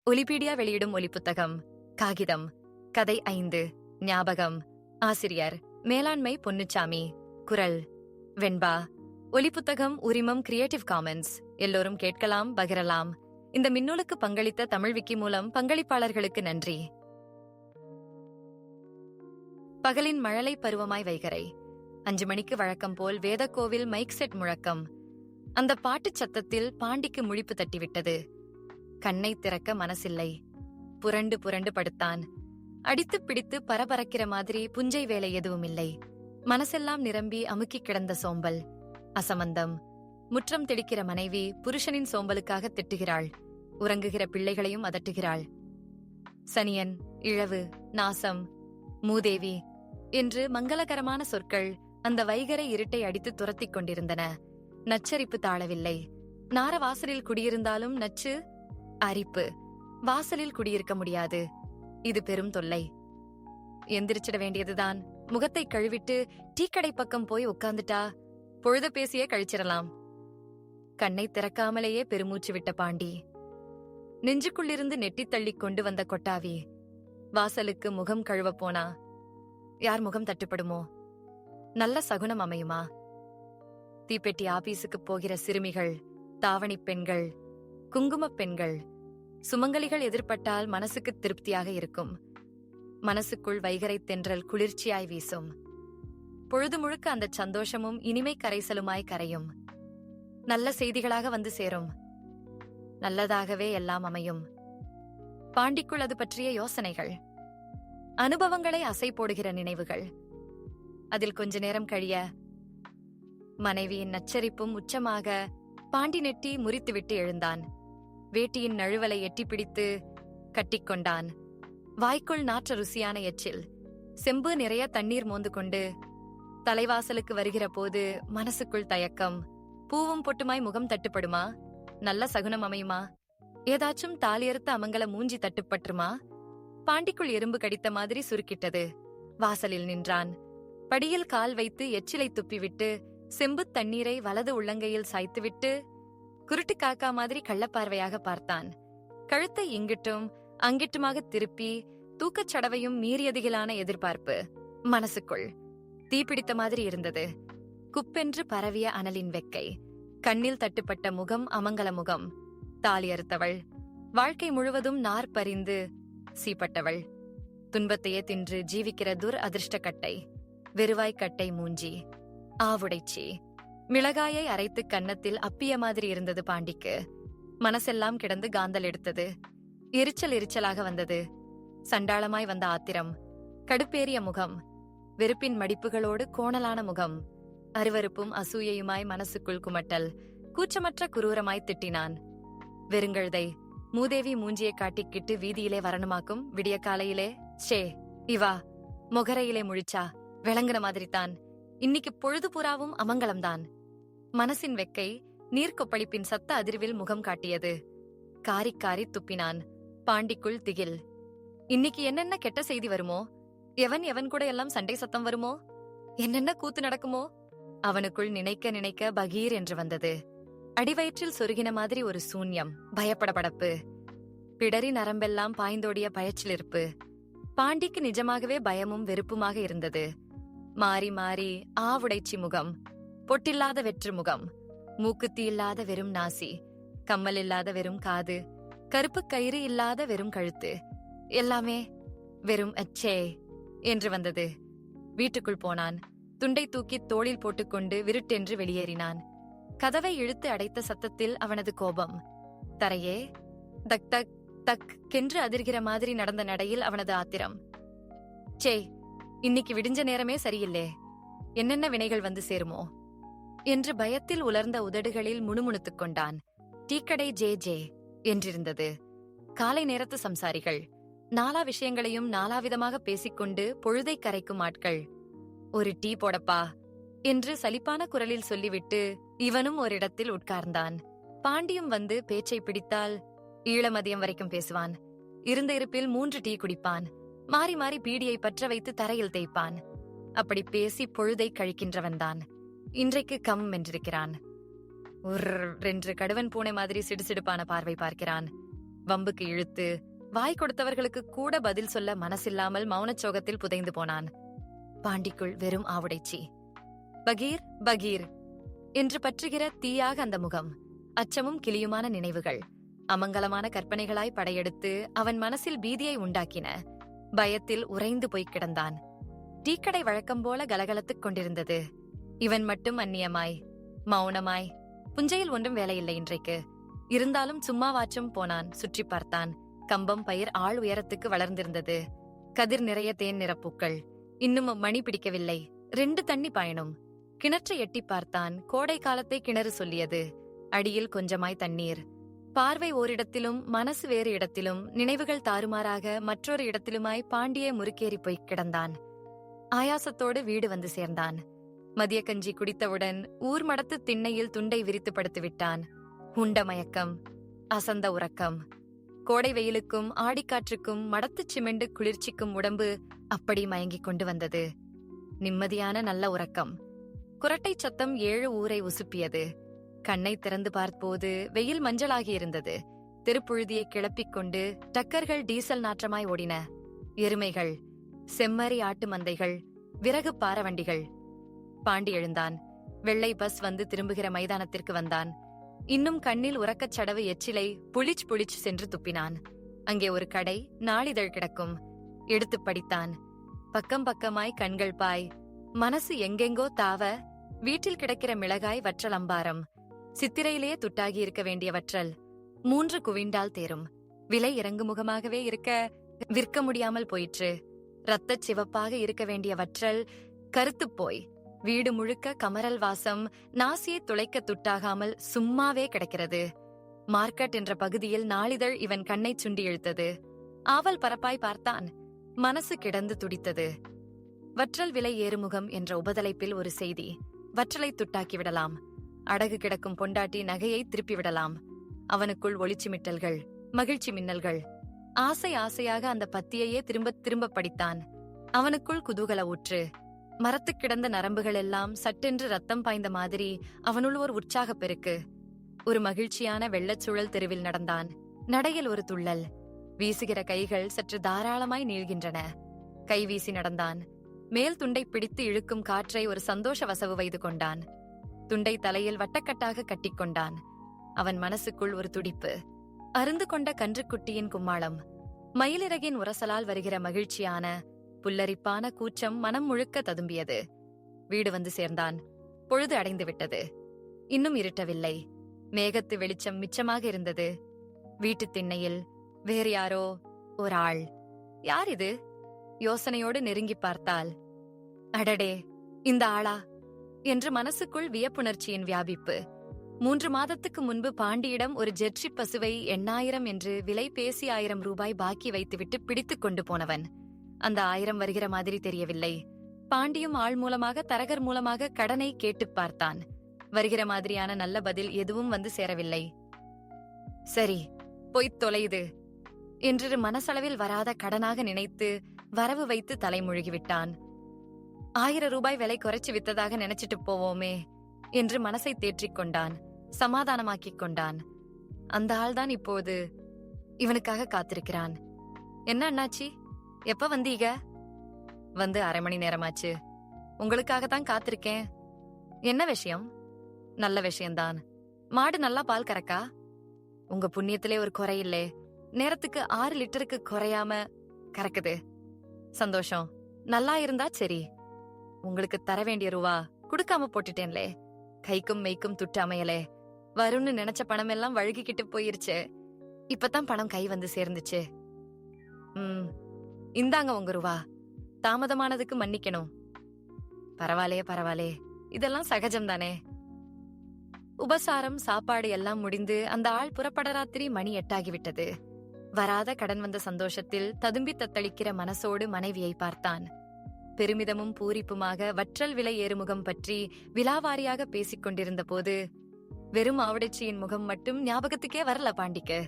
ஒலிபீடியா வெளியிடும் ஒலிப்புத்தகம் காகிதம் கதை 5 ஞாபகம் ஆசிரியர் மேலாண்மை பொன்னுச்சாமி குரல் வெண்பா ஒலிப்புத்தகம் உரிமம் கிரியேட்டிவ் காமன்ஸ் எல்லோரும் கேட்கலாம் பகிரலாம். இந்த மின்னூலுக்கு பங்களித்த தமிழ் விக்கி மூலம் பங்களிப்பாளர்களுக்கு நன்றி. பகலின் மழலை பருவமாய் வைகரை 5 மணிக்கு வழக்கம் போல் வேதக்கோவில் மைக் செட் முழக்கம். அந்த பாட்டுச் சத்தத்தில் பாண்டிக்கு முழிப்பு தட்டிவிட்டது. கண்ணை திறக்க மனசில்லை. புரண்டு புரண்டு படுத்தான். அடித்து பிடித்து பரபரக்கிற மாதிரி புஞ்சை வேலை எதுவும் இல்லை. மனசெல்லாம் நிரம்பி அமுக்கி கிடந்த சோம்பல், அசமந்தம். முற்றம் தெளிக்கிற மனைவி புருஷனின் சோம்பலுக்காக திட்டுகிறாள். உறங்குகிற பிள்ளைகளையும் அதட்டுகிறாள். சனியன், இழவு, நாசம், மூதேவி என்று மங்களகரமான சொற்கள் அந்த வைகரை இருட்டை அடித்து துரத்திக் கொண்டிருந்தன. நச்சரிப்பு தாழவில்லை. நார வாசலில் குடியிருந்தாலும் நச்சு அரிப்பு. வாசலில் குடியிருக்க முடியாது. இது பெரும் தொல்லை. எந்திரிச்சிட வேண்டியதுதான். முகத்தை கழுவிட்டு டீக்கடை பக்கம் போய் உட்கார்ந்துட்டா பொழுத பேசியே கழிச்சிடலாம். கண்ணை திறக்காமலேயே பெருமூச்சு விட்ட பாண்டி நெஞ்சுக்குள்ளிருந்து நெட்டி தள்ளி கொண்டு வந்த கொட்டாவி வாசலுக்கு முகம் கழுவ போனா. யார் முகம் தட்டுப்படுமோ? நல்ல சகுனம் அமையுமா? தீப்பெட்டி ஆபீஸுக்கு போகிற சிறுமிகள், தாவணி பெண்கள், குங்குமப் பெண்கள், சுமங்கலிகள் எதிர்பட்டால் மனசுக்கு திருப்தியாக இருக்கும். மனசுக்குள் வைகரை தென்றல் குளிர்ச்சியாய் வீசும். பொழுது முழுக்க அந்த சந்தோஷமும் இனிமை கரைசலுமாய் கரையும். நல்ல செய்திகளாக வந்து சேரும். நல்லதாகவே எல்லாம் அமையும். பாண்டிக்குள் அது பற்றிய யோசனைகள், அனுபவங்களை அசை போடுகிற நினைவுகள். அதில் கொஞ்ச நேரம் கழிய மனைவியின் நச்சரிப்பும் உச்சமாக பாண்டி நெட்டி முறித்துவிட்டு எழுந்தான். வேட்டியின் நழுவலை எட்டி பிடித்து கட்டிக்கொண்டான். வாய்க்குள் நாற்ற ருசியான எச்சில். செம்பு நிறைய தண்ணீர் மோந்து கொண்டு தலைவாசலுக்கு வருகிற போது மனசுக்குள் தயக்கம். பூவும் பொட்டுமாய் முகம் தட்டுப்படுமா? நல்ல சகுனம் அமையுமா? ஏதாச்சும் தாலியறுத்த அமங்கல மூஞ்சி தட்டுப்பட்டுமா? பாண்டிக்குள் எறும்பு கடித்த மாதிரி சுருக்கிட்டது. வாசலில் நின்றான். படியில் கால் வைத்து எச்சிலை துப்பிவிட்டு செம்பு தண்ணீரை வலது உள்ளங்கையில் சாய்த்துவிட்டு குருட்டு காக்கா மாதிரி கள்ளப்பார்வையாக பார்த்தான். கழுத்தை இங்கிட்டும் அங்கிட்டுமாக திருப்பி தூக்கச் சடவையும் மீறியதிகளான எதிர்பார்ப்பு மனசுக்குள் தீப்பிடித்த மாதிரி இருந்தது. குப்பென்று பரவிய அனலின் வெக்கை. கண்ணில் தட்டுப்பட்ட முகம் அமங்கல முகம். தாலி அறுத்தவள். வாழ்க்கை முழுவதும் நார் பறிந்து சீப்பட்டவள். துன்பத்தையே தின்று ஜீவிக்கிற அதிர்ஷ்டக்கட்டை. வெறுவாய்க்கட்டை மூஞ்சி. ஆவுடைச்சி. மிளகாயை அரைத்து கன்னத்தில் அப்பிய மாதிரி இருந்தது பாண்டிக்கு. மனசெல்லாம் கிடந்து காந்தல் எடுத்தது. எரிச்சலாக வந்தது. சண்டாளமாய் வந்த ஆத்திரம். கடுப்பேறிய முகம். வெறுப்பின் மடிப்புகளோடு கோணலான முகம். அருவருப்பும் அசூயையுமாய் மனசுக்குள் குமட்டல். கூச்சமற்ற குரூரமாய் திட்டினான். வெறுங்கழுதை மூதேவி மூஞ்சியை காட்டிக்கிட்டு வீதியிலே வரணுமாக்கும் விடிய காலையிலே. சே இவா மொகரையிலே முழிச்சா விளங்குன மாதிரித்தான். இன்னைக்கு பொழுது புறாவும் அமங்கலம்தான். மனசின் வெக்கை நீர்க்கொப்பளிப்பின் சத்த அதிர்வில் முகம் காட்டியது. காரி துப்பினான். பாண்டிக்குள் திகில். இன்னைக்கு என்னென்ன கெட்ட செய்தி வருமோ? எவன் கூட எல்லாம் சண்டை சத்தம் வருமோ? என்னென்ன கூத்து நடக்குமோ? அவனுக்குள் நினைக்க நினைக்க பகீர் என்று வந்தது. அடிவயிற்றில் சொருகின மாதிரி ஒரு சூன்யம், பயப்படபடப்பு. பிடரி நரம்பெல்லாம் பாய்ந்தோடிய பயச்சிலிருப்பு. பாண்டிக்கு நிஜமாகவே பயமும் வெறுப்புமாக இருந்தது. மாறி மாறி ஆவுடைச்சி முகம், பொட்டில்லாத வெற்று முகம், மூக்குத்தி இல்லாத வெறும் நாசி, கம்மல் இல்லாத வெறும் காது, கருப்பு கயிறு இல்லாத வெறும் கழுத்து. எல்லாமே வெறும் அச்சே என்று வந்தது. வீட்டுக்குள் போனான். துண்டை தூக்கி தோளில் போட்டுக்கொண்டு விருட்டென்று வெளியேறினான். கதவை இழுத்து அடைத்த சத்தத்தில் அவனது கோபம். தரையே தக் தக் தக் கென்று அதிர்கிற மாதிரி நடந்த நடையில் அவனது ஆத்திரம். சே இன்னைக்கு விடிஞ்ச நேரமே சரியில்லே. என்னென்ன வினைகள் வந்து சேருமோ என்று பயத்தில் உலர்ந்த உதடுகளில் முணுமுணுத்துக் கொண்டான். டீக்கடை ஜே என்றிருந்தது. காலை நேரத்து சம்சாரிகள். நாலா விஷயங்களையும் நாலாவிதமாக பேசிக்கொண்டு பொழுதை கரைக்கும் ஆட்கள். ஒரு டீ போடப்பா என்று சலிப்பான குரலில் சொல்லிவிட்டு இவனும் ஒரு இடத்தில் உட்கார்ந்தான். பாண்டியும் வந்து பேச்சை பிடித்தால் ஈழ மதியம் வரைக்கும் பேசுவான். இருந்த இருப்பில் 3 டீ குடிப்பான். மாறி மாறி பீடியை பற்ற வைத்து தரையில் தேய்ப்பான். அப்படி பேசி பொழுதை கழிக்கின்றவன்தான். இன்றைக்கு கம் என்றிருக்கிறான். ஒரு கடுவன் பூனை மாதிரி சிடுசிடுப்பான பார்வை பார்க்கிறான். வம்புக்கு இழுத்து வாய் கொடுத்தவர்களுக்கு கூட பதில் சொல்ல மனசில்லாமல் மௌனச்சோகத்தில் புதைந்து போனான். பாண்டிக்குள் வெறும் ஆவுடைச்சி. பகீர் பகீர் என்று பற்றுகிற தீயாக அந்த முகம், அச்சமும் கிளியுமான நினைவுகள் அமங்கலமான கற்பனைகளாய் படையெடுத்து அவன் மனசில் பீதியை உண்டாக்கின. பயத்தில் உறைந்து போய்க் கிடந்தான். டீக்கடை வழக்கம் போல கலகலத்துக் கொண்டிருந்தது. இவன் மட்டும் அந்நியமாய் மௌனமாய். புஞ்சையில் ஒன்றும் வேலையில்லை இன்றைக்கு. இருந்தாலும் சும்மாவாச்சும் போனான். சுற்றி பார்த்தான். கம்பம் பயிர் ஆள் உயரத்துக்கு வளர்ந்திருந்தது. கதிர் நிறைய தேன் நிறப்பூக்கள். இன்னும் மணி பிடிக்கவில்லை. 2 தண்ணி பாயணும். கிணற்றை எட்டி பார்த்தான். கோடை காலத்தை கிணறு சொல்லியது. அடியில் கொஞ்சமாய் தண்ணீர். பார்வை ஓரிடத்திலும் மனசு வேறு இடத்திலும், நினைவுகள் தாறுமாறாக மற்றொரு இடத்திலுமாய் பாண்டியே முறுக்கேறி போய்க் கிடந்தான். ஆயாசத்தோடு வீடு வந்து சேர்ந்தான். மதிய கஞ்சி குடித்தவுடன் ஊர் மடத்து திண்ணையில் துண்டை விரித்து படுத்து விட்டான். உண்ட மயக்கம், அசந்த உறக்கம். கோடை வெயிலுக்கும் ஆடிக்காற்றுக்கும் மடத்துச் சிமெண்டு குளிர்ச்சிக்கும் உடம்பு அப்படி மயங்கிக் கொண்டு வந்தது. நிம்மதியான நல்ல உறக்கம். குரட்டை சத்தம் 7 ஊரை உசுப்பியது. கண்ணை திறந்து பார்த்தபோது வெயில் மஞ்சளாகியிருந்தது. தெருப்புழுதியை கிளப்பிக் கொண்டு டக்கர்கள் டீசல் நாற்றமாய் ஓடின. எருமைகள், செம்மறி ஆட்டு மந்தைகள், விறகு பாரவண்டிகள். பாண்டி எழுந்தான். வெள்ளை பஸ் வந்து திரும்புகிற மைதானத்திற்கு வந்தான். இன்னும் கண்ணில் உறக்கச் சடவு எச்சிலை புளிச் புளிச் சென்று துப்பினான். அங்கே ஒரு கடை, நாளிதழ் கிடக்கும். எடுத்துப் படித்தான். பக்கம் பக்கமாய் கண்கள் பாய். மனசு எங்கெங்கோ தாவ. வீட்டில் கிடக்கிற மிளகாய் வற்றல் அம்பாரம். சித்திரையிலேயே துட்டாகி இருக்க வேண்டிய வற்றல் 3 குவிண்டால் தேரும். விலை இறங்குமுகமாகவே இருக்க விற்க முடியாமல் போயிற்று. இரத்தச் சிவப்பாக இருக்க வேண்டிய வற்றல் கருத்துப் போய் வீடு முழுக்க கமரல் வாசம் நாசியை துளைக்க துட்டாகாமல் சும்மாவே கிடக்கிறது. மார்க்கெட் என்ற பகுதியில் நாளிதழ் இவன் கண்ணைச் சுண்டி இழுத்தது. ஆவல் பரப்பாய் பார்த்தான். மனசு கிடந்து துடித்தது. வற்றல் விலை ஏறுமுகம் என்ற உபதலைப்பில் ஒரு செய்தி. வற்றலை துட்டாக்கிவிடலாம். அடகு கிடக்கும் பொண்டாட்டி நகையை திருப்பிவிடலாம். அவனுக்குள் ஒளிச்சிமிட்டல்கள், மகிழ்ச்சி மின்னல்கள். ஆசை ஆசையாக அந்த பத்தியையே திரும்ப திரும்ப படித்தான். அவனுக்குள் குதூகல ஊற்று. மரத்துக் கிடந்த நரம்புகள் எல்லாம் சட்டென்று ரத்தம் பாய்ந்த மாதிரி அவனுள் ஒரு உற்சாகப் பெருக்கு. ஒரு மகிழ்ச்சியான வெள்ளச்சூழல் தெருவில் நடந்தான். நடையில் ஒரு துள்ளல். வீசுகிற கைகள் சற்று தாராளமாய் நீள்கின்றன. கை வீசி நடந்தான். மேல் துண்டை பிடித்து இழுக்கும் காற்றை ஒரு சந்தோஷ வசவு வைது கொண்டான். துண்டை தலையில் வட்டக்கட்டாக கட்டிக்கொண்டான். அவன் மனசுக்குள் ஒரு துடிப்பு. அருந்து கொண்ட கன்றுக்குட்டியின் கும்மாளம். மயிலிறகின் உரசலால் வருகிற மகிழ்ச்சியான புல்லரிப்பான கூச்சம் மனம் முழுக்க ததும்பியது. வீடு வந்து சேர்ந்தான். பொழுது அடைந்து விட்டது. இன்னும் இருட்டவில்லை. மேகத்து வெளிச்சம் மிச்சமாக இருந்தது. வீட்டுத் திண்ணையில் வேறு யாரோ ஒரு ஆள். யார் இது? யோசனையோடு நெருங்கி பார்த்தால், அடடே, இந்த ஆளா என்று மனசுக்குள் வியப்புணர்ச்சியின் வியாபிப்பு. 3 மாதத்துக்கு முன்பு பாண்டியிடம் ஒரு ஜெர்சி பசுவை 8000 என்று விலை பேசி 1000 ரூபாய் பாக்கி வைத்துவிட்டு பிடித்துக் கொண்டு போனவன். அந்த 1000 வருகிற மாதிரி தெரியவில்லை. பாண்டியும் ஆள் மூலமாக தரகர் மூலமாக கடனை கேட்டுப் பார்த்தான். வருகிற மாதிரியான நல்ல பதில் எதுவும் வந்து சேரவில்லை. சரி, பொய்த் தொலையுது என்று மனசளவில் வராத கடனாக நினைத்து வரவு வைத்து தலைமுழுகிவிட்டான். 1000 ரூபாய் விலை குறைச்சு வித்ததாக நினைச்சிட்டு போவோமே என்று மனசை தேற்றிக் கொண்டான். சமாதானமாக்கிக் கொண்டான். அந்த ஆள்தான் இப்போது இவனுக்காக காத்திருக்கிறான். என்ன அண்ணாச்சி, எப்ப வந்தீங்க? வந்து 1/2 மணி நேரமாச்சு. உங்களுக்காகத்தான் காத்திருக்கேன். என்ன விஷயம்? நல்ல விஷயம்தான். மாடு நல்லா பால் கறக்கா? உங்க புண்ணியத்திலே ஒரு குறையில்லே. நேரத்துக்கு 6 லிட்டருக்கு குறையாம கறக்குது. சந்தோஷம். நல்லா இருந்தா சரி. உங்களுக்கு தர வேண்டிய ரூபா குடுக்காம போட்டுட்டேன்லே. கைக்கும் மெய்க்கும் துட்டு அமையலே. வரும்னு நினைச்ச பணம் எல்லாம் வழுகிக்கிட்டு போயிருச்சு. இப்பதான் பணம் கை வந்து சேர்ந்துச்சு. இந்தாங்க உங்க ரூபா. தாமதமானதுக்கு மன்னிக்கணும். பரவாயில்லே. இதெல்லாம் சகஜம் தானே. உபசாரம் சாப்பாடு எல்லாம் முடிந்து அந்த ஆள் புறப்பட ராத்திரி மணி 8 ஆகிவிட்டது. வராத கடன் வந்த சந்தோஷத்தில் ததும்பி தத்தளிக்கிற மனசோடு மனைவியை பார்த்தான். பெருமிதமும் பூரிப்புமாக வற்றல் விலை ஏறுமுகம் பற்றி விலாவாரியாக பேசிக் கொண்டிருந்த போது வெறும் ஆவடைச்சியின் முகம் மட்டும் ஞாபகத்துக்கே வரல பாண்டிக்கு.